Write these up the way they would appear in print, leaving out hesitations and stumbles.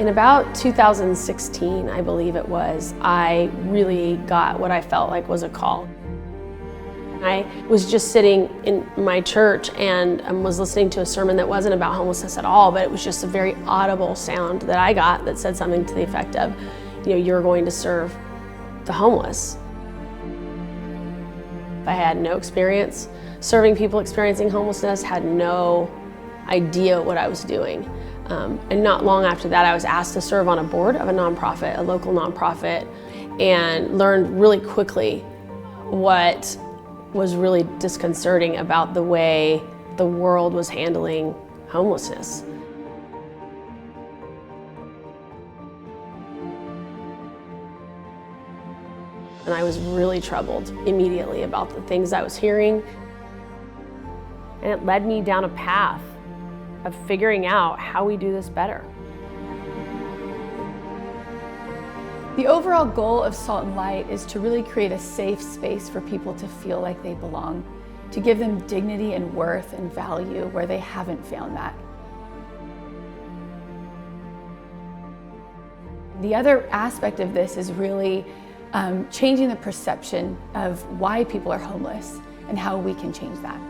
In about 2016, I believe it was, I really got what I felt like was a call. I was just sitting in my church and was listening to a sermon that wasn't about homelessness at all, but it was just a very audible sound that I got that said something to the effect of, you're going to serve the homeless. I had no experience serving people experiencing homelessness, had no idea what I was doing. And not long after that, I was asked to serve on a board of a nonprofit, a local nonprofit, and learned really quickly what was really disconcerting about the way the world was handling homelessness. And I was really troubled immediately about the things I was hearing. And it led me down a path of figuring out how we do this better. The overall goal of Salt and Light is to really create a safe space for people to feel like they belong, to give them dignity and worth and value where they haven't found that. The other aspect of this is really changing the perception of why people are homeless and how we can change that.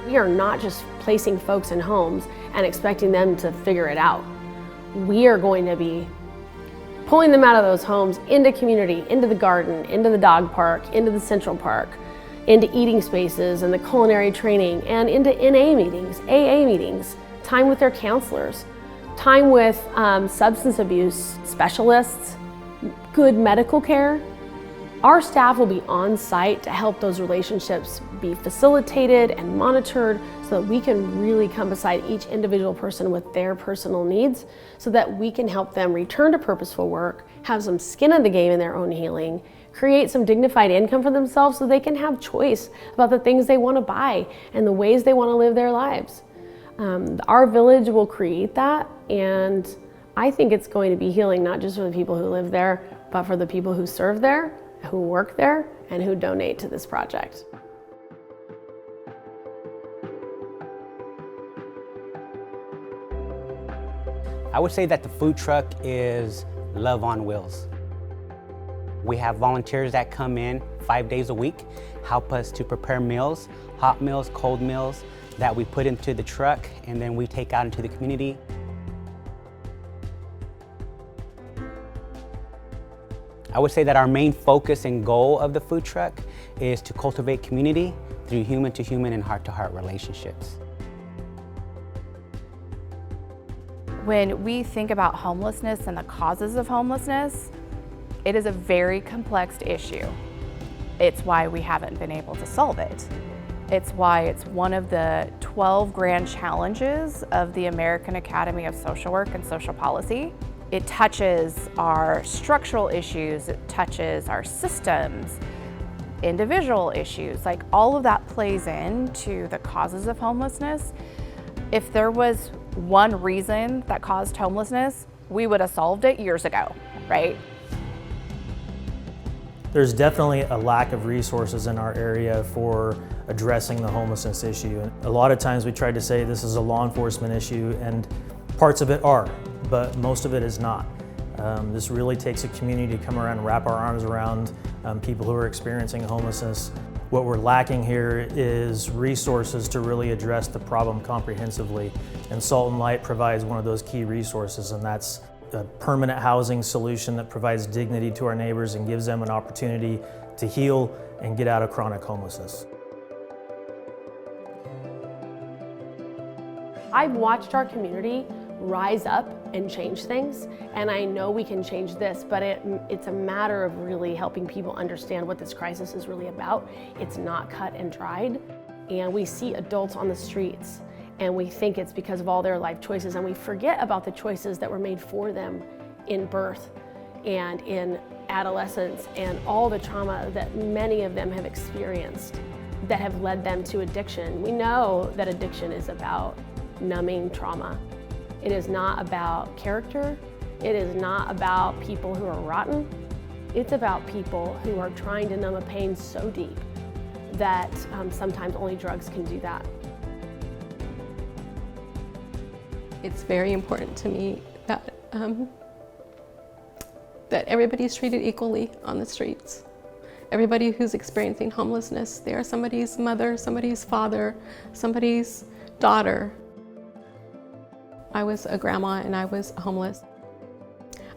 We are not just placing folks in homes and expecting them to figure it out. We are going to be pulling them out of those homes into community, into the garden, into the dog park, into the Central Park, into eating spaces and the culinary training, and into NA meetings, AA meetings, time with their counselors, time with substance abuse specialists, good medical care. Our staff will be on site to help those relationships be facilitated and monitored so that we can really come beside each individual person with their personal needs so that we can help them return to purposeful work, have some skin in the game in their own healing, create some dignified income for themselves so they can have choice about the things they want to buy and the ways they want to live their lives. Our village will create that, and I think it's going to be healing not just for the people who live there, but for the people who serve there, who work there, and who donate to this project. I would say that the food truck is love on wheels. We have volunteers that come in 5 days a week, help us to prepare meals, hot meals, cold meals, that we put into the truck and then we take out into the community. I would say that our main focus and goal of the food truck is to cultivate community through human-to-human and heart-to-heart relationships. When we think about homelessness and the causes of homelessness, it is a very complex issue. It's why we haven't been able to solve it. It's why it's one of the 12 grand challenges of the American Academy of Social Work and Social Policy. It touches our structural issues, it touches our systems, individual issues, like all of that plays into the causes of homelessness. If there was one reason that caused homelessness, we would have solved it years ago, right? There's definitely a lack of resources in our area for addressing the homelessness issue. And a lot of times we try to say this is a law enforcement issue, and parts of it are, but most of it is not. This really takes a community to come around and wrap our arms around people who are experiencing homelessness. What we're lacking here is resources to really address the problem comprehensively, and Salt and Light provides one of those key resources, and that's a permanent housing solution that provides dignity to our neighbors and gives them an opportunity to heal and get out of chronic homelessness. I've watched our community rise up and change things, and I know we can change this, but it's a matter of really helping people understand what this crisis is really about. It's not cut and dried, and we see adults on the streets and we think it's because of all their life choices, and we forget about the choices that were made for them in birth and in adolescence and all the trauma that many of them have experienced that have led them to addiction. We know that addiction is about numbing trauma. It is not about character. It is not about people who are rotten. It's about people who are trying to numb a pain so deep that sometimes only drugs can do that. It's very important to me that that everybody's treated equally on the streets. Everybody who's experiencing homelessness, they are somebody's mother, somebody's father, somebody's daughter. I was a grandma and I was homeless.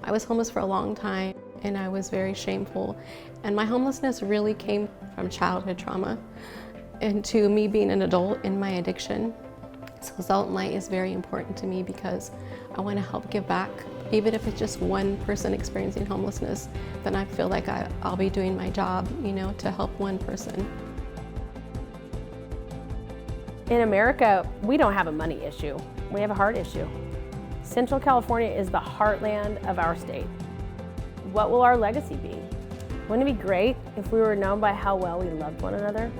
I was homeless for a long time and I was very shameful. And my homelessness really came from childhood trauma and to me being an adult in my addiction. So Salt and Light is very important to me because I want to help give back. Even if it's just one person experiencing homelessness, then I feel like I'll be doing my job, you know, to help one person. In America, we don't have a money issue. We have a heart issue. Central California is the heartland of our state. What will our legacy be? Wouldn't it be great if we were known by how well we loved one another?